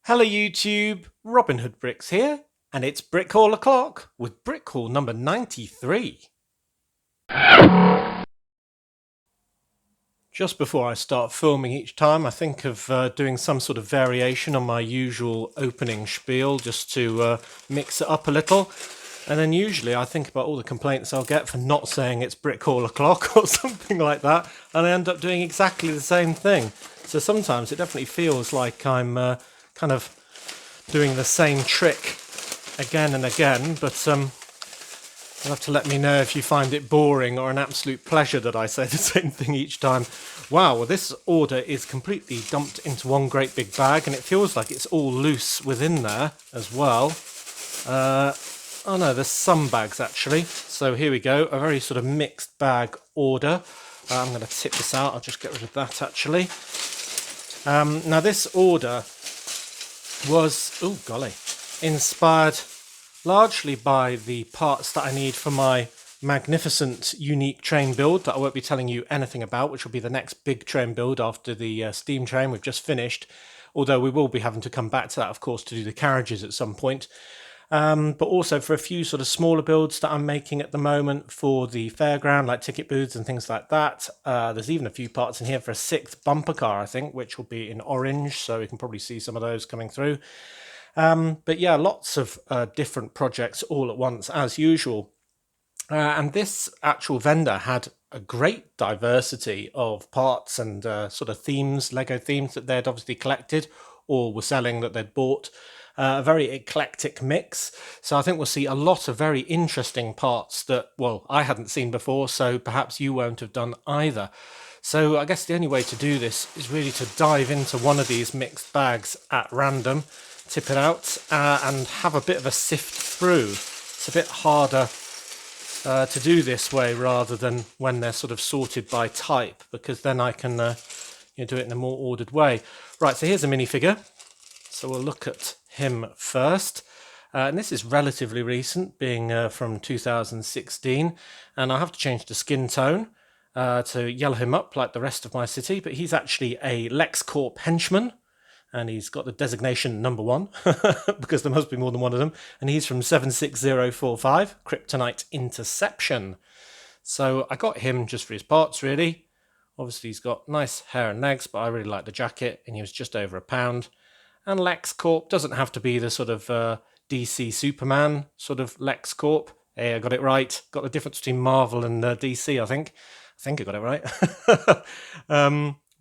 Hello YouTube, Robin Hood Bricks here, and it's Brick Haul o'clock with Brick Haul number 93. Just before I start filming each time, I think of doing some sort of variation on my usual opening spiel just to mix it up a little. And then usually I think about all the complaints I'll get for not saying it's Brick Haul o'clock or something like that, and I end up doing exactly the same thing. So sometimes it definitely feels like I'm kind of doing the same trick again and again, but you'll have to let me know if you find it boring or an absolute pleasure that I say the same thing each time. Wow, well, this order is completely dumped into one great big bag, and it feels like it's all loose within there as well. Oh no, there's some bags actually. So here we go, a very sort of mixed bag order. I'm going to tip this out, I'll just get rid of that actually. Now this order was, oh golly, inspired largely by the parts that I need for my magnificent unique train build that I won't be telling you anything about, which will be the next big train build after the steam train we've just finished, although we will be having to come back to that of course to do the carriages at some point. But also for a few sort of smaller builds that I'm making at the moment for the fairground, like ticket booths and things like that. There's even a few parts in here for a 6th bumper car, I think, which will be in orange, so we can probably see some of those coming through. But yeah, lots of different projects all at once, as usual. And this actual vendor had a great diversity of parts and sort of themes, Lego themes that they'd obviously collected or were selling that they'd bought. A very eclectic mix. So I think we'll see a lot of very interesting parts that, well, I hadn't seen before, so perhaps you won't have done either. So I guess the only way to do this is really to dive into one of these mixed bags at random, tip it out, and have a bit of a sift through. It's a bit harder to do this way rather than when they're sort of sorted by type, because then I can do it in a more ordered way. Right, so here's a minifigure. So we'll look at him first. And this is relatively recent, being from 2016. And I have to change the skin tone to yellow him up like the rest of my city. But he's actually a LexCorp henchman. And he's got the designation number 1, because there must be more than one of them. And he's from 76045, Kryptonite Interception. So I got him just for his parts, really. Obviously, he's got nice hair and legs, but I really like the jacket. And he was just over £1. And LexCorp doesn't have to be the sort of DC Superman sort of LexCorp. Hey, I got it right. Got the difference between Marvel and DC, I think. I think I got it right.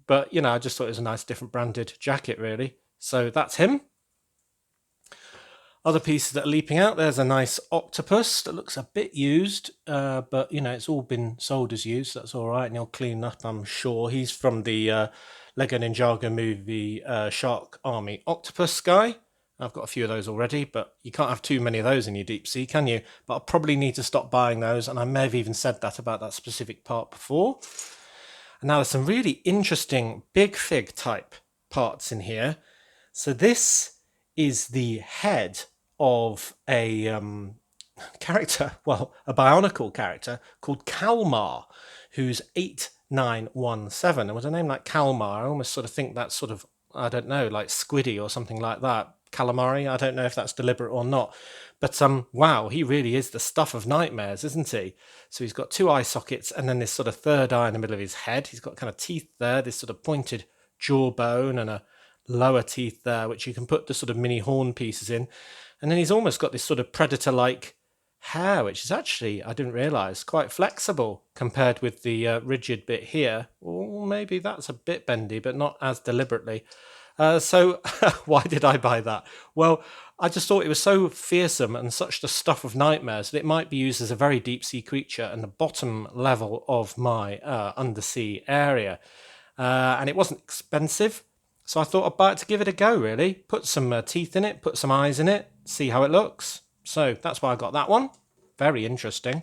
But, you know, I just thought it was a nice different branded jacket, really. So that's him. Other pieces that are leaping out, there's a nice octopus that looks a bit used, but, you know, it's all been sold as used, so that's all right, and he'll clean up, I'm sure. He's from the Lego Ninjago movie Shark Army Octopus guy. I've got a few of those already, but you can't have too many of those in your deep sea, can you? But I'll probably need to stop buying those, and I may have even said that about that specific part before. And now there's some really interesting big fig type parts in here. So this is the head of a character, well, a Bionicle character called Kalmar, who's 8917. And with a name like Kalmar, I almost sort of think that's sort of, I don't know, like Squiddy or something like that. Calamari, I don't know if that's deliberate or not. But wow, he really is the stuff of nightmares, isn't he? So he's got 2 eye sockets and then this sort of third eye in the middle of his head. He's got kind of teeth there, this sort of pointed jawbone and a lower teeth there, which you can put the sort of mini horn pieces in. And then he's almost got this sort of predator-like hair, which is actually, I didn't realise, quite flexible compared with the rigid bit here. Or maybe that's a bit bendy, but not as deliberately. So why did I buy that? Well, I just thought it was so fearsome and such the stuff of nightmares that it might be used as a very deep sea creature and the bottom level of my undersea area. And it wasn't expensive, so I thought I'd buy it to give it a go, really. Put some teeth in it, put some eyes in it, see how it looks. So that's why I got that one. Very interesting.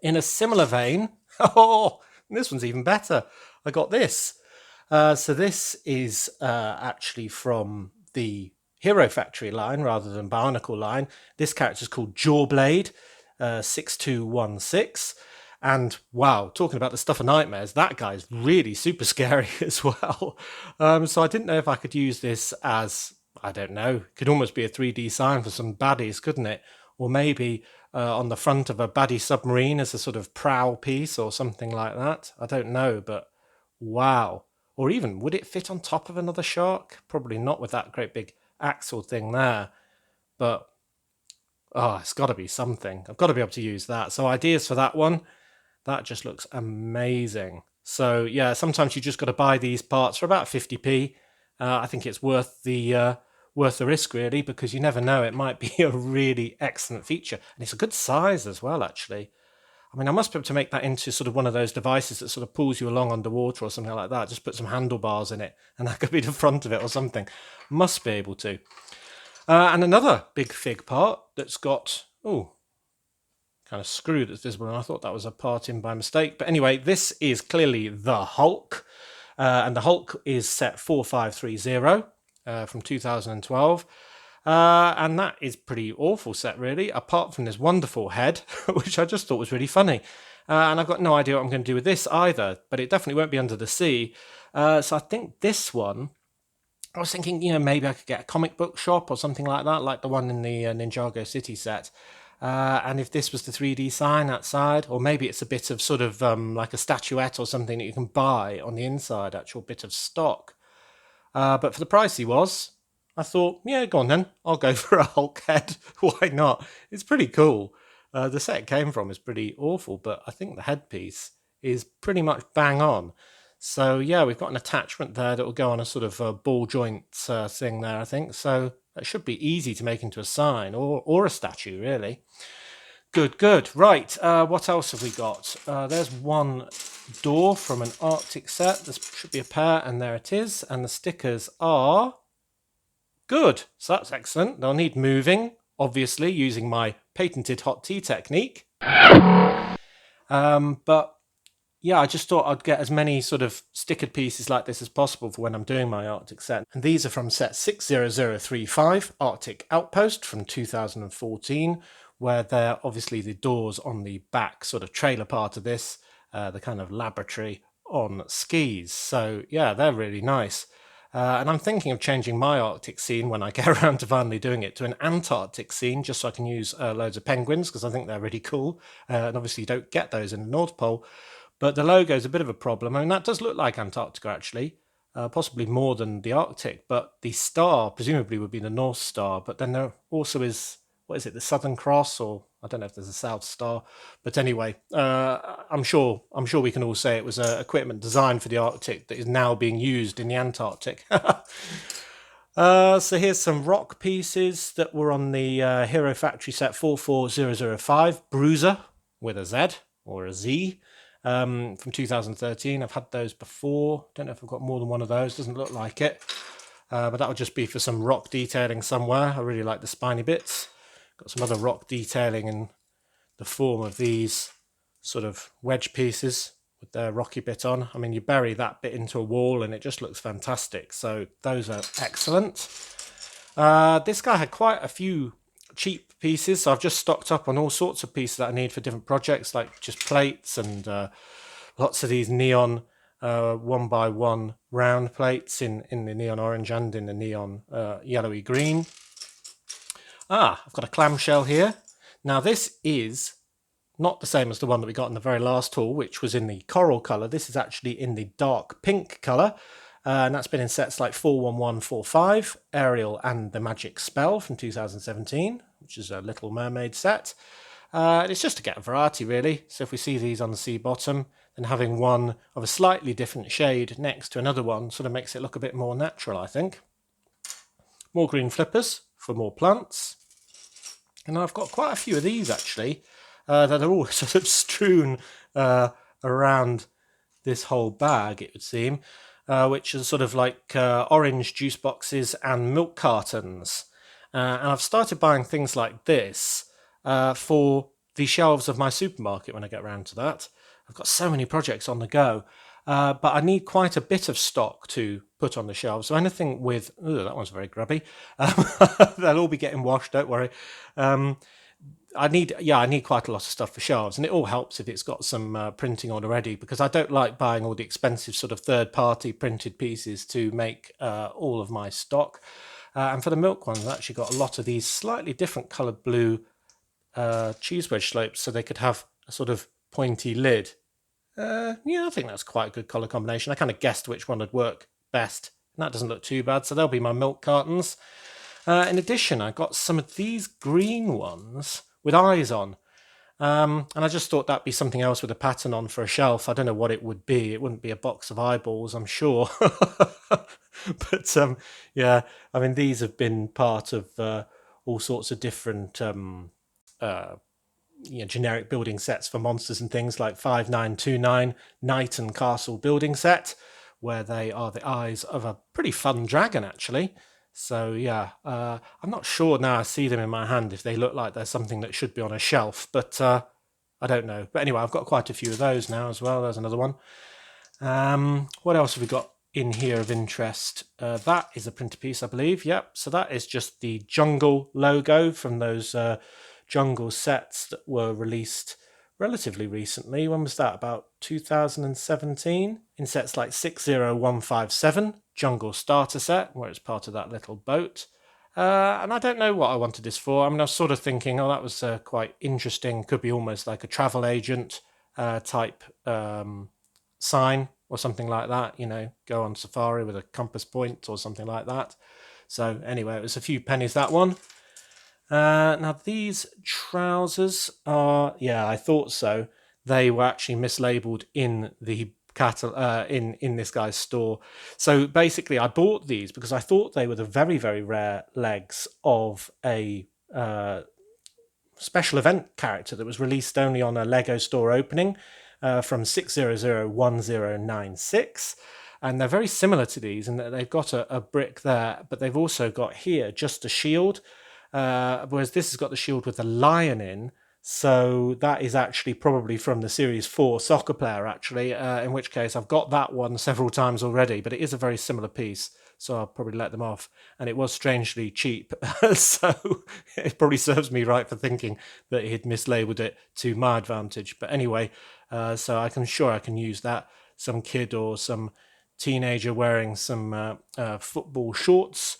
In a similar vein, oh, this one's even better. I got this. So this is actually from the Hero Factory line rather than Bionicle line. This character is called Jawblade 6216. And wow, talking about the stuff of nightmares, that guy's really super scary as well. So I didn't know if I could use this as I don't know, could almost be a 3D sign for some baddies, couldn't it? Or maybe on the front of a baddie submarine as a sort of prow piece or something like that. I don't know, but wow. Or even, would it fit on top of another shark? Probably not with that great big axle thing there. But, oh, it's got to be something. I've got to be able to use that. So ideas for that one. That just looks amazing. So yeah, sometimes you just got to buy these parts for about 50p. I think it's worth the risk really, because you never know, it might be a really excellent feature, and it's a good size as well. Actually, I mean, I must be able to make that into sort of one of those devices that sort of pulls you along underwater or something like that. Just put some handlebars in it, and that could be the front of it or something. Must be able to. And another big fig part that's got kind of screw that's visible, and I thought that was a part in by mistake. But anyway, this is clearly the Hulk, and the Hulk is set 4530 from 2012. And that is pretty awful set, really, apart from this wonderful head, which I just thought was really funny. And I've got no idea what I'm going to do with this either, but it definitely won't be under the sea. So I think this one, I was thinking, maybe I could get a comic book shop or something like that, like the one in the Ninjago City set. And if this was the 3D sign outside, or maybe it's a bit of sort of like a statuette or something that you can buy on the inside, actual bit of stock. But for the price he was, I thought, yeah, go on then. I'll go for a Hulk head. Why not? It's pretty cool. The set it came from is pretty awful, but I think the headpiece is pretty much bang on. So yeah, we've got an attachment there that will go on a sort of ball joint thing there, I think. So that should be easy to make into a sign or a statue, really. Good. Right, what else have we got? There's one door from an Arctic set. There should be a pair, and there it is. And the stickers are good. So that's excellent. They'll need moving, obviously, using my patented hot tea technique. But yeah, I just thought I'd get as many sort of stickered pieces like this as possible for when I'm doing my Arctic set. And these are from set 60035, Arctic Outpost from 2014, where they're obviously the doors on the back sort of trailer part of this, the kind of laboratory on skis. So yeah, they're really nice. And I'm thinking of changing my Arctic scene when I get around to finally doing it to an Antarctic scene, just so I can use loads of penguins, because I think they're really cool. And obviously you don't get those in the North Pole. But the logo is a bit of a problem. I mean, that does look like Antarctica, actually, possibly more than the Arctic. But the star, presumably, would be the North Star. But then there also is, what is it, the Southern Cross? Or I don't know if there's a South Star. But anyway, I'm sure we can all say it was equipment designed for the Arctic that is now being used in the Antarctic. So here's some rock pieces that were on the Hero Factory set 44005, Bruiser with a Z or a Z. From 2013. I've had those before. Don't know if I've got more than one of those. Doesn't look like it. But that would just be for some rock detailing somewhere. I really like the spiny bits. Got some other rock detailing in the form of these sort of wedge pieces with their rocky bit on. I mean, you bury that bit into a wall and it just looks fantastic. So those are excellent. This guy had quite a few cheap pieces, so I've just stocked up on all sorts of pieces that I need for different projects, like just plates and lots of these neon 1x1 round plates in the neon orange and in the neon yellowy green. I've got a clamshell here. Now this is not the same as the one that we got in the very last haul, which was in the coral colour. This is actually in the dark pink colour. And that's been in sets like 41145, Ariel and the Magic Spell from 2017, which is a Little Mermaid set. It's just to get a variety, really. So if we see these on the sea bottom, then having one of a slightly different shade next to another one sort of makes it look a bit more natural, I think. More green flippers for more plants. And I've got quite a few of these, actually, that are all sort of strewn around this whole bag, it would seem. Which is sort of like orange juice boxes and milk cartons. And I've started buying things like this for the shelves of my supermarket when I get around to that. I've got so many projects on the go, but I need quite a bit of stock to put on the shelves. So anything with, that one's very grubby. They'll all be getting washed, don't worry. I need quite a lot of stuff for shelves, and it all helps if it's got some printing on already, because I don't like buying all the expensive sort of third-party printed pieces to make all of my stock. And for the milk ones, I've actually got a lot of these slightly different coloured blue cheese wedge slopes, so they could have a sort of pointy lid. Yeah, I think that's quite a good colour combination. I kind of guessed which one would work best. And that doesn't look too bad, so they'll be my milk cartons. In addition, I got some of these green ones with eyes on. And I just thought that'd be something else with a pattern on for a shelf. I don't know what it would be. It wouldn't be a box of eyeballs, I'm sure. But yeah, I mean, these have been part of all sorts of different generic building sets for monsters and things, like 5929 Knight and Castle building set, where they are the eyes of a pretty fun dragon, actually. So yeah, I'm not sure now I see them in my hand if they look like they're something that should be on a shelf, but I don't know. But anyway, I've got quite a few of those now as well. There's another one. What else have we got in here of interest? That is a printer piece, I believe. Yep. So that is just the Jungle logo from those Jungle sets that were released relatively recently. When was that? About 2017, in sets like 60157 Jungle starter set, where it's part of that little boat. And I don't know what I wanted this for. I mean, I was sort of thinking, oh, that was quite interesting. Could be almost like a travel agent type sign or something like that. You know, go on safari with a compass point or something like that. So anyway, it was a few pennies, that one. Now these trousers are, yeah, I thought so. They were actually mislabeled in the in this guy's store. So basically, I bought these because I thought they were the very, very rare legs of a special event character that was released only on a Lego store opening from 6001096. And they're very similar to these in that they've got a brick there, but they've also got here just a shield. Whereas this has got the shield with the lion in, so that is actually probably from the Series 4 soccer player, actually, in which case I've got that one several times already, but it is a very similar piece, so I'll probably let them off. And it was strangely cheap, so it probably serves me right for thinking that he'd mislabeled it to my advantage. But anyway, so I can use that. Some kid or some teenager wearing some football shorts,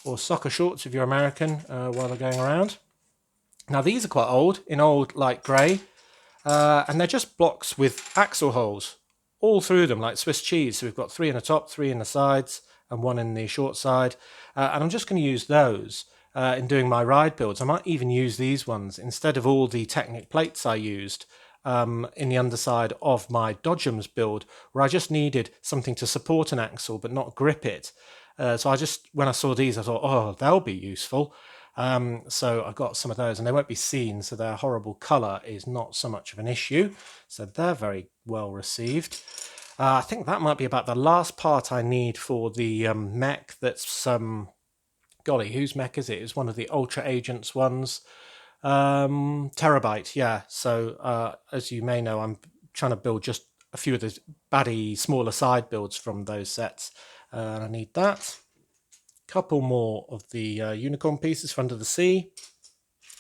or soccer shorts if you're American, while they're going around. Now these are quite old, in old light grey, and they're just blocks with axle holes all through them, like Swiss cheese. So we've got 3 in the top, 3 in the sides, and 1 in the short side. And I'm just going to use those in doing my ride builds. I might even use these ones instead of all the Technic plates I used in the underside of my Dodgems build, where I just needed something to support an axle but not grip it. So when I saw these, I thought, oh, they'll be useful. So I got some of those, and they won't be seen, so their horrible colour is not so much of an issue. So they're very well received. I think that might be about the last part I need for the mech. That's golly, whose mech is it? It's one of the Ultra Agents ones. Terabyte, yeah. So as you may know, I'm trying to build just a few of the baddie smaller side builds from those sets. And I need that. Couple more of the unicorn pieces for Under the Sea.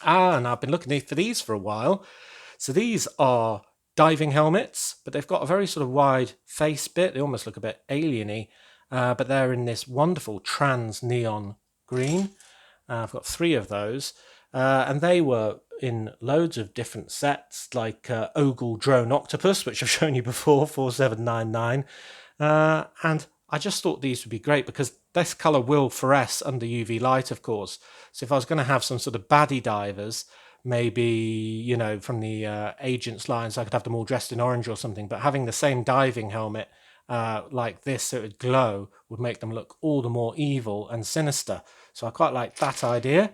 And I've been looking for these for a while. So these are diving helmets, but they've got a very sort of wide face bit. They almost look a bit alien-y, but they're in this wonderful trans neon green. I've got 3 of those, and they were in loads of different sets, like Ogle Drone Octopus, which I've shown you before, 4799, and I just thought these would be great because this colour will fluoresce under UV light, of course. So if I was going to have some sort of baddie divers, maybe, you know, from the Agents lines, I could have them all dressed in orange or something, but having the same diving helmet like this so it would glow would make them look all the more evil and sinister. So I quite like that idea.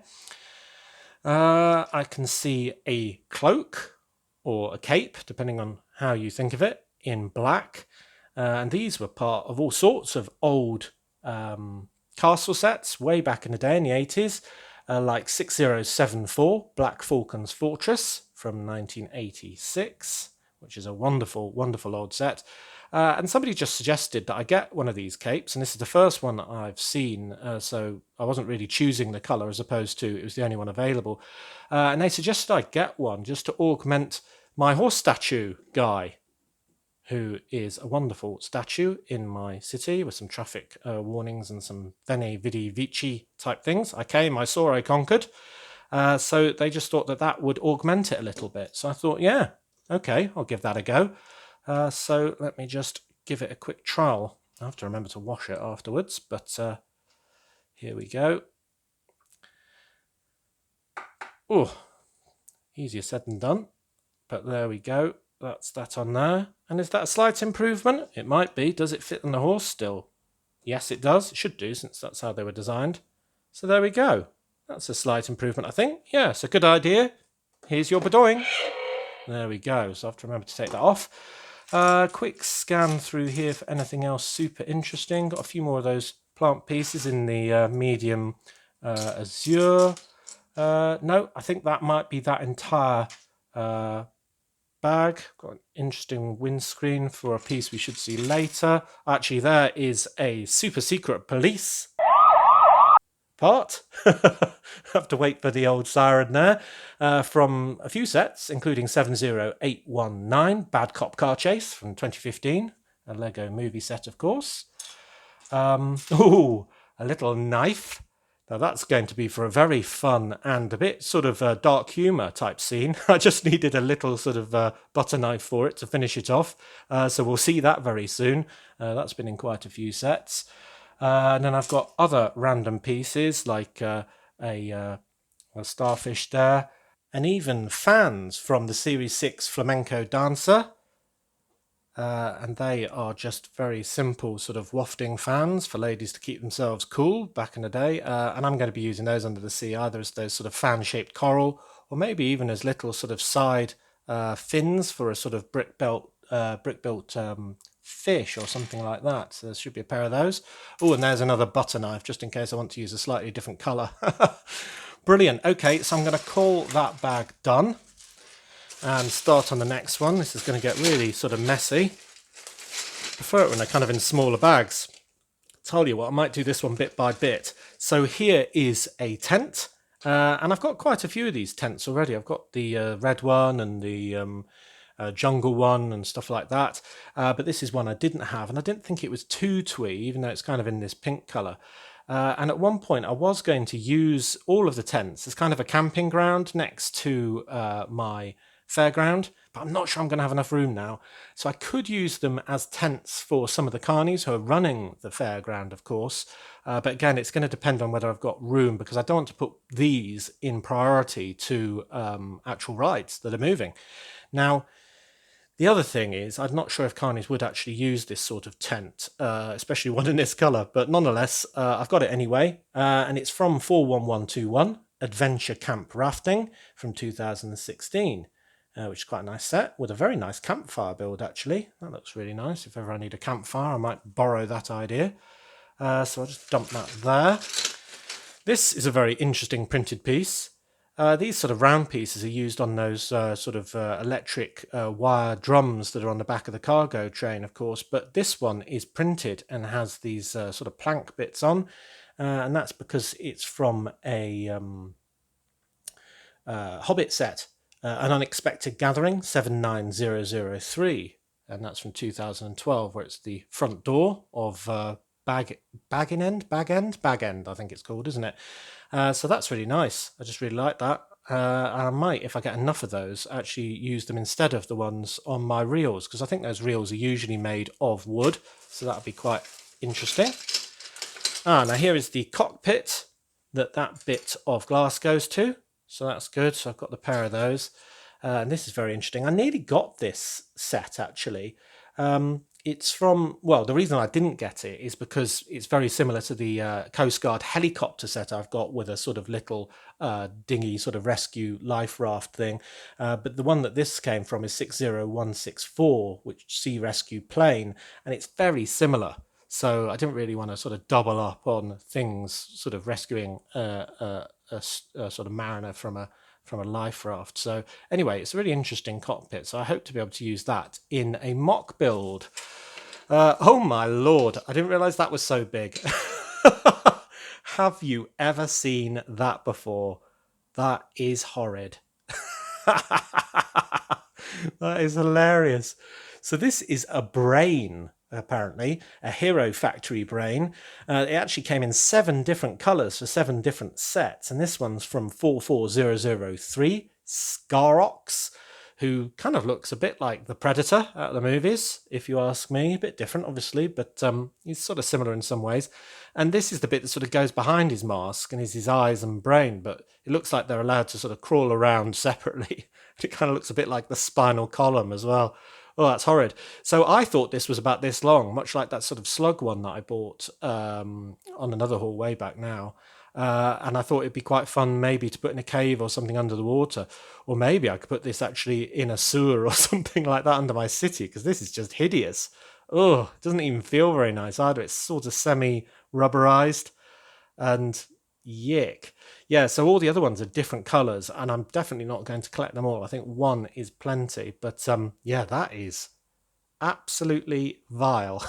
I can see a cloak or a cape, depending on how you think of it, in black. And these were part of all sorts of old castle sets way back in the day in the 80s, like 6074 Black Falcon's Fortress from 1986, which is a wonderful, wonderful old set. And somebody just suggested that I get one of these capes, and this is the first one that I've seen, so I wasn't really choosing the colour as opposed to it was the only one available. And they suggested I get one just to augment my horse statue guy, who is a wonderful statue in my city with some traffic warnings and some Veni Vidi Vici type things. I came, I saw, I conquered. So they just thought that that would augment it a little bit. So I thought, yeah, okay, I'll give that a go. So let me just give it a quick trial. I have to remember to wash it afterwards, but here we go. Oh, easier said than done, but there we go. That's that on there. And is that a slight improvement? It might be. Does it fit on the horse still? Yes, it does. It should do, since that's how they were designed. So there we go. That's a slight improvement, I think. Yeah, it's a good idea. Here's your bedoing. There we go. So I have to remember to take that off. Quick scan through here for anything else super interesting. Got a few more of those plant pieces in the medium azure. No, I think that might be that entire bag. Got an interesting windscreen for a piece we should see later. Actually, there is a super secret police part. Have to wait for the old siren there. From a few sets, including 70819, Bad Cop Car Chase from 2015, a Lego movie set, of course. Ooh, a little knife. Now that's going to be for a very fun and a bit sort of dark humour type scene. I just needed a little sort of butter knife for it to finish it off. So we'll see that very soon. That's been in quite a few sets. And then I've got other random pieces like a starfish there, and even fans from the Series 6 Flamenco Dancer. And they are just very simple sort of wafting fans for ladies to keep themselves cool back in the day. And I'm going to be using those under the sea either as those sort of fan-shaped coral, or maybe even as little sort of side fins for a sort of brick-built fish or something like that. So there should be a pair of those. Oh, and there's another butter knife just in case I want to use a slightly different colour. Brilliant. Okay, so I'm going to call that bag done and start on the next one. This is going to get really sort of messy. I prefer it when they're kind of in smaller bags. Tell you what, I might do this one bit by bit. So here is a tent, and I've got quite a few of these tents already. I've got the red one and the jungle one and stuff like that, but this is one I didn't have, and I didn't think it was too twee, even though it's kind of in this pink colour. And at one point I was going to use all of the tents as kind of a camping ground next to my fairground, but I'm not sure I'm going to have enough room now. So I could use them as tents for some of the carnies who are running the fairground, of course. But again, it's going to depend on whether I've got room, because I don't want to put these in priority to actual rides that are moving. Now, the other thing is, I'm not sure if carnies would actually use this sort of tent, especially one in this colour, but nonetheless, I've got it anyway, and it's from 41121, Adventure Camp Rafting from 2016. Which is quite a nice set with a very nice campfire build, actually. That looks really nice. If ever I need a campfire, I might borrow that idea. So I'll just dump that there. This is a very interesting printed piece. These sort of round pieces are used on those sort of electric wire drums that are on the back of the cargo train, of course. But this one is printed and has these sort of plank bits on. And that's because it's from a Hobbit set. An Unexpected Gathering 79003, and that's from 2012, where it's the front door of Bag End, I think it's called, isn't it? So that's really nice. I just really like that. I might, if I get enough of those, actually use them instead of the ones on my reels, because I think those reels are usually made of wood, so that'll be quite interesting. Now here is the cockpit that bit of glass goes to. So that's good. So I've got the pair of those. And this is very interesting. I nearly got this set, actually. It's from, well, the reason I didn't get it is because it's very similar to the Coast Guard helicopter set I've got with a sort of little dinghy sort of rescue life raft thing. But the one that this came from is 60164, which Sea Rescue Plane. And it's very similar. So I didn't really want to sort of double up on things sort of rescuing a sort of mariner from a life raft. So anyway, it's a really interesting cockpit. So I hope to be able to use that in a mock build. Oh my lord, I didn't realise that was so big. Have you ever seen that before? That is horrid. That is hilarious. So this is a brain, apparently, a Hero Factory brain. It actually came in 7 different colours for 7 different sets, and this one's from 44003, Scarox, who kind of looks a bit like the Predator out of the movies, if you ask me. A bit different, obviously, but he's sort of similar in some ways. And this is the bit that sort of goes behind his mask and is his eyes and brain, but it looks like they're allowed to sort of crawl around separately. It kind of looks a bit like the spinal column as well. Oh, that's horrid. So I thought this was about this long, much like that sort of slug one that I bought on another haul way back now. And I thought it'd be quite fun maybe to put in a cave or something under the water. Or maybe I could put this actually in a sewer or something like that under my city, because this is just hideous. Oh, it doesn't even feel very nice either. It's sort of semi-rubberized and yick. Yeah, so all the other ones are different colours, and I'm definitely not going to collect them all. I think one is plenty, but yeah, that is absolutely vile.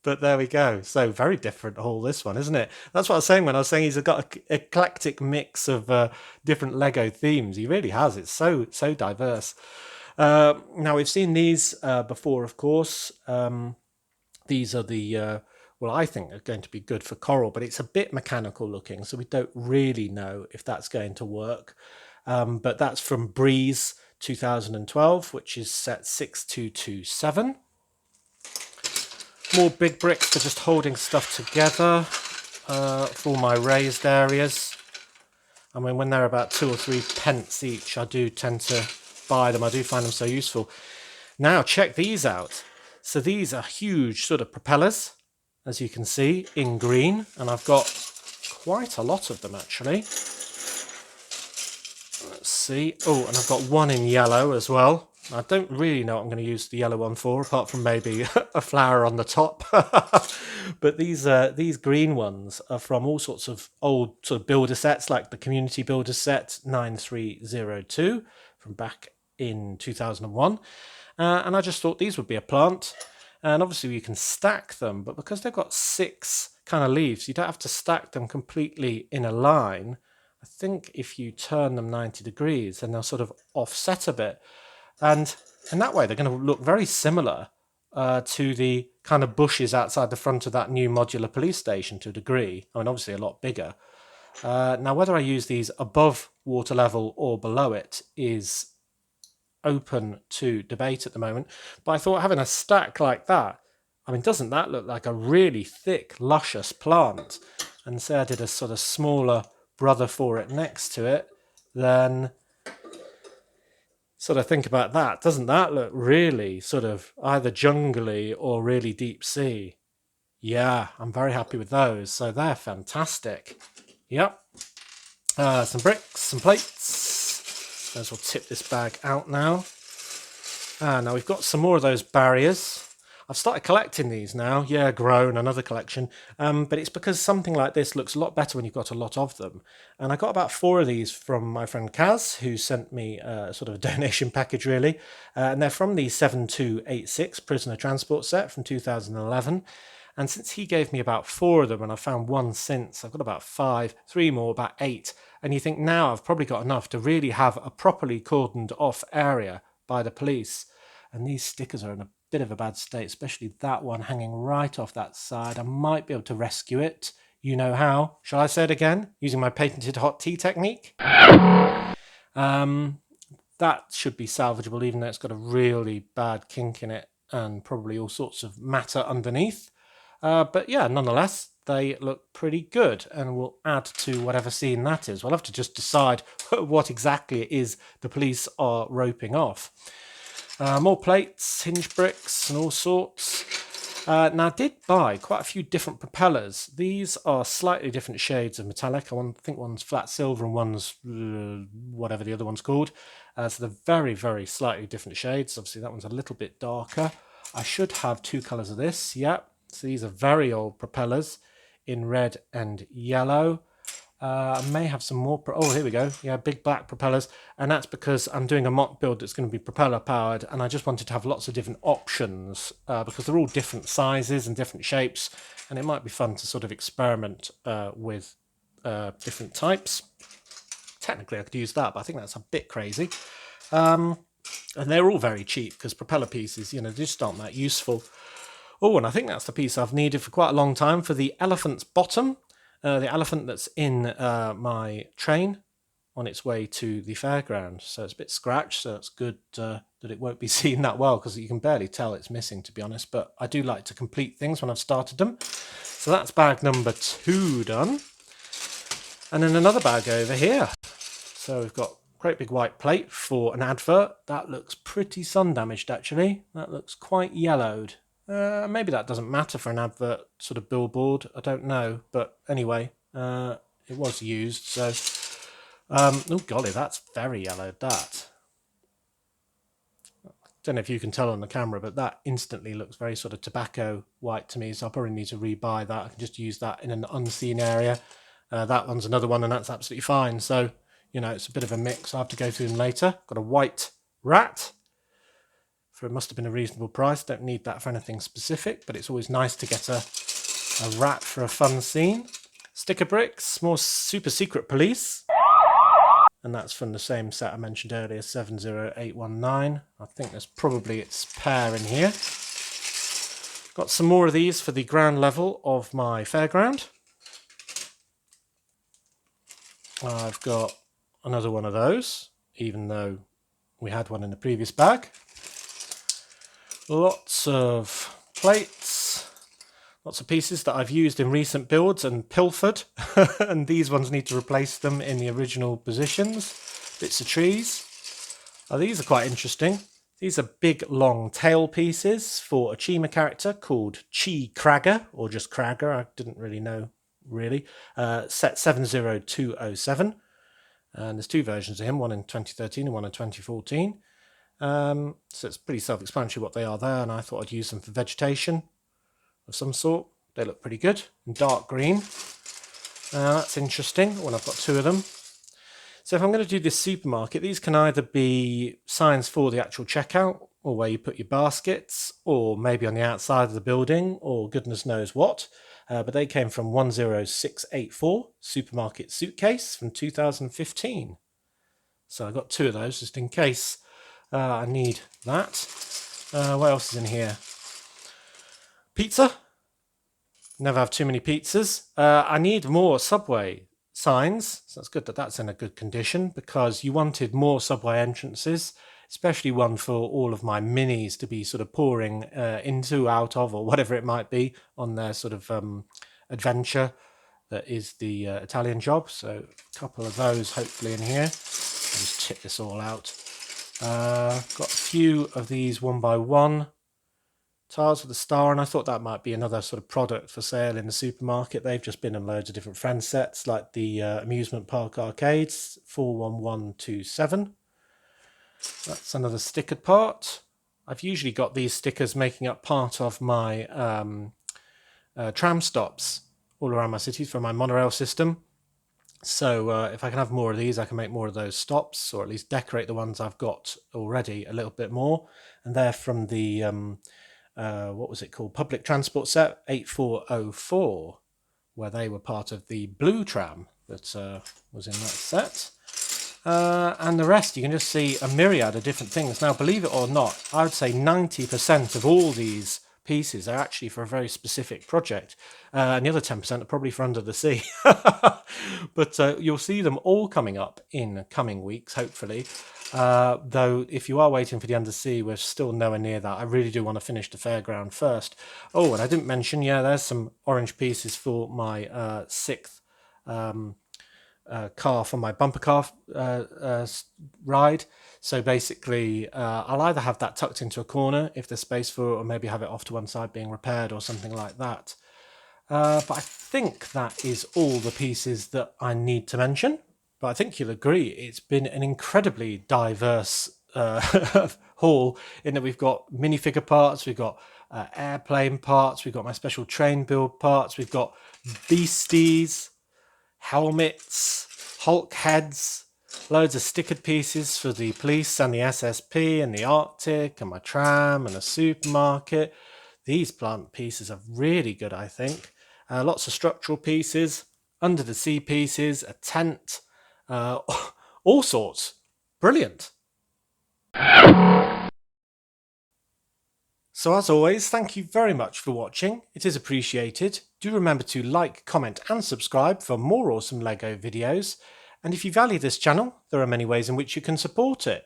But there we go. So very different haul, this one, isn't it? That's what I was saying when I was saying he's got an eclectic mix of different Lego themes. He really has. It's so diverse. Now we've seen these before, of course. These are the well, I think are going to be good for coral, but it's a bit mechanical looking, so we don't really know if that's going to work. But that's from Breeze 2012, which is set 6227. More big bricks for just holding stuff together for my raised areas. I mean, when they're about 2 or 3 pence each, I do tend to buy them. I do find them so useful. Now, check these out. So these are huge sort of propellers, as you can see, in green. And I've got quite a lot of them, actually. Let's see. Oh, and I've got one in yellow as well. I don't really know what I'm going to use the yellow one for, apart from maybe a flower on the top. But these green ones are from all sorts of old sort of builder sets, like the Community Builder Set 9302 from back in 2001. And I just thought these would be a plant. And obviously you can stack them, but because they've got 6 kind of leaves, you don't have to stack them completely in a line. I think if you turn them 90 degrees, then they'll sort of offset a bit. And in that way, they're going to look very similar to the kind of bushes outside the front of that new modular police station to a degree. I mean, obviously a lot bigger. Now, whether I use these above water level or below it is open to debate at the moment. But I thought having a stack like that, I mean, doesn't that look like a really thick, luscious plant? And say I did a sort of smaller brother for it next to it, then sort of think about that. Doesn't that look really sort of either jungly or really deep sea? Yeah, I'm very happy with those. So they're fantastic. Yep. Some bricks, some plates. As well tip this bag out now. Now we've got some more of those barriers. I've started collecting these now. Yeah, grown, another collection. But it's because something like this looks a lot better when you've got a lot of them. And I got about 4 of these from my friend Kaz, who sent me sort of a donation package, really. And they're from the 7286 Prisoner Transport set from 2011. And since he gave me about 4 of them, and I've found one since, I've got about 5, 3 more, about 8. And you think now I've probably got enough to really have a properly cordoned off area by the police. And these stickers are in a bit of a bad state, especially that one hanging right off that side. I might be able to rescue it. You know how. Shall I say it again? Using my patented hot tea technique? That should be salvageable, even though it's got a really bad kink in it and probably all sorts of matter underneath. But yeah, nonetheless, they look pretty good and will add to whatever scene that is. We'll have to just decide what exactly it is the police are roping off. More plates, hinge bricks and all sorts. Now I did buy quite a few different propellers. These are slightly different shades of metallic. I think one's flat silver and one's whatever the other one's called. So they're very, very slightly different shades. Obviously that one's a little bit darker. I should have 2 colours of this, yeah. So these are very old propellers in red and yellow. I may have some more. Oh, here we go. Yeah, big black propellers. And that's because I'm doing a mock build that's going to be propeller powered. And I just wanted to have lots of different options because they're all different sizes and different shapes. And it might be fun to sort of experiment with different types. Technically, I could use that, but I think that's a bit crazy. And they're all very cheap because propeller pieces, just aren't that useful. Oh, and I think that's the piece I've needed for quite a long time for the elephant's bottom. The elephant that's in my train on its way to the fairground. So it's a bit scratched, so it's good that it won't be seen that well because you can barely tell it's missing, to be honest. But I do like to complete things when I've started them. So that's bag number 2 done. And then another bag over here. So we've got a great big white plate for an advert. That looks pretty sun damaged, actually. That looks quite yellowed. Maybe that doesn't matter for an advert sort of billboard. I don't know. But anyway, it was used. So, oh golly, that's very yellowed, that. Don't know if you can tell on the camera, but that instantly looks very sort of tobacco white to me. So I'll probably need to rebuy that. I can just use that in an unseen area. That one's another one, and that's absolutely fine. So, it's a bit of a mix. I'll have to go through them later. Got a white rat. It must have been a reasonable price. Don't need that for anything specific, but it's always nice to get a rat for a fun scene. Sticker bricks, more super secret police. And that's from the same set I mentioned earlier, 70819. I think there's probably its pair in here. Got some more of these for the ground level of my fairground. I've got another one of those, even though we had one in the previous bag. Lots of plates, lots of pieces that I've used in recent builds and pilfered, and these ones need to replace them in the original positions. Bits of trees. Oh, these are quite interesting. These are big long tail pieces for a Chima character called Chi Cragger, or just Cragger, I didn't really know really. Set 70207, and there's 2 versions of him, one in 2013 and one in 2014. So it's pretty self-explanatory what they are there, and I thought I'd use them for vegetation of some sort. They look pretty good in dark green. That's interesting when I've got 2 of them. So if I'm going to do this supermarket, these can either be signs for the actual checkout, or where you put your baskets, or maybe on the outside of the building, or goodness knows what. But they came from 10684 Supermarket Suitcase from 2015. So I got 2 of those just in case I need that. What else is in here? Pizza. Never have too many pizzas. I need more Subway signs. So it's good that that's in a good condition, because you wanted more Subway entrances, especially one for all of my minis to be sort of pouring into, out of, or whatever it might be on their sort of adventure that is the Italian job. So a couple of those hopefully in here. I'll just tip this all out. Got a few of these 1x1 tiles with a star, and I thought that might be another sort of product for sale in the supermarket. They've just been in loads of different friend sets, like the amusement park arcades, 41127. That's another stickered part. I've usually got these stickers making up part of my tram stops all around my cities for my monorail system. So if I can have more of these, I can make more of those stops, or at least decorate the ones I've got already a little bit more. And they're from the, what was it called? Public Transport Set 8404, where they were part of the blue tram that was in that set. And the rest, you can just see a myriad of different things. Now, believe it or not, I would say 90% of all these pieces are actually for a very specific project, and the other 10% are probably for under the sea. But you'll see them all coming up in coming weeks, hopefully. Though if you are waiting for the undersea, we're still nowhere near that. I really do want to finish the fairground first. Oh, and I didn't mention, there's some orange pieces for my 6th car, for my bumper car ride. So basically, I'll either have that tucked into a corner if there's space for it, or maybe have it off to one side being repaired or something like that. But I think that is all the pieces that I need to mention. But I think you'll agree it's been an incredibly diverse haul, in that we've got minifigure parts, we've got airplane parts, we've got my special train build parts, we've got beasties, helmets, Hulk heads, loads of stickered pieces for the police and the SSP and the Arctic and my tram and a supermarket. These plant pieces are really good, I think. Lots of structural pieces, under the sea pieces, a tent, all sorts. Brilliant. So as always, thank you very much for watching, it is appreciated. Do remember to like, comment and subscribe for more awesome LEGO videos. And if you value this channel, there are many ways in which you can support it.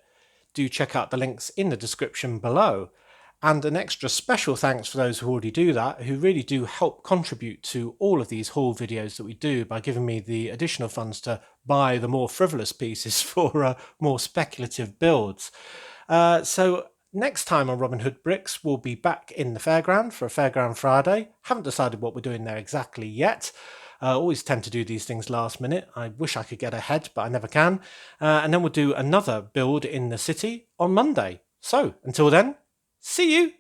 Do check out the links in the description below. And an extra special thanks for those who already do that, who really do help contribute to all of these haul videos that we do by giving me the additional funds to buy the more frivolous pieces for more speculative builds. So next time on Robin Hood Bricks, we'll be back in the fairground for a Fairground Friday. Haven't decided what we're doing there exactly yet. Always tend to do these things last minute. I wish I could get ahead, but I never can. And then we'll do another build in the city on Monday. So until then, see you!